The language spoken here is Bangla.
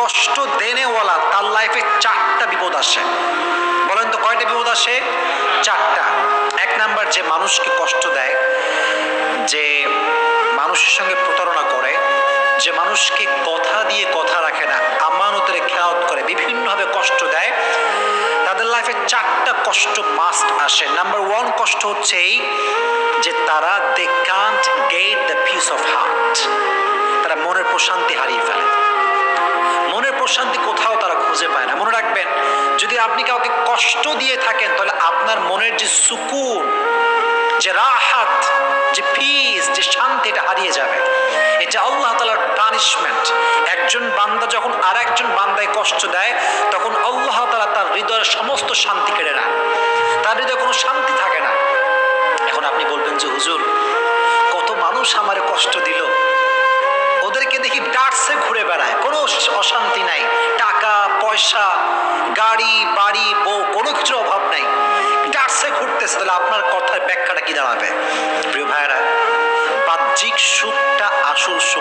কষ্ট দেনেওয়ালা তার লাইফে 4টা বিপদ আসে। বলেন তো কয়টা বিপদ আসে? 4টা। এক নাম্বার, যে মানুষকে কষ্ট দেয়, যে মানুষের সঙ্গে প্রতারণা করে, যে মানুষকে কথা দিয়ে কথা রাখে না, আমানতের খেয়ানত করে, বিভিন্নভাবে কষ্ট দেয়, তাদের লাইফে 4টা কষ্ট মাস্ট আসে। নাম্বার 1 কষ্ট হচ্ছে এই যে তারা they can't get the peace of heart. তারা মনের প্রশান্তি হারিয়ে ফেলে। মনের প্রশান্তি কোথাও তারা খুঁজে পায় না। মনে রাখবেন, যদি আপনি কাউকে কষ্ট দিয়ে থাকেন তাহলে আপনার মনের যে সুকুন, যে রাহাত, যে পিস, যে শান্তি, এটা হারিয়ে যাবে। এটা আল্লাহ তাআলার পানিশমেন্ট। একজন বান্দা যখন আর একজন বান্দায় কষ্ট দেয় তখন আল্লাহ তাআলা তার হৃদয়ের সমস্ত শান্তি কেড়ে নেয়, তার হৃদয়ে কোনো শান্তি থাকে না। এখন আপনি বলবেন যে হুজুর, কত মানুষ আমারে কষ্ট দিল, ওদেরকে দেখি ডাটসে ঘুরে বেড়ায়, কোনো অশান্তি নাই, টাকা পয়সা, গাড়ি বাড়ি বউ, কোনো কিছুর অভাব নাই, ডাটসে ঘুরতেছে, তাহলে আপনার কথার ব্যাখ্যাটা কি দাঁড়াবে? প্রিয় ভাইয়েরা, বাহ্যিক সুখটা আসল সুখ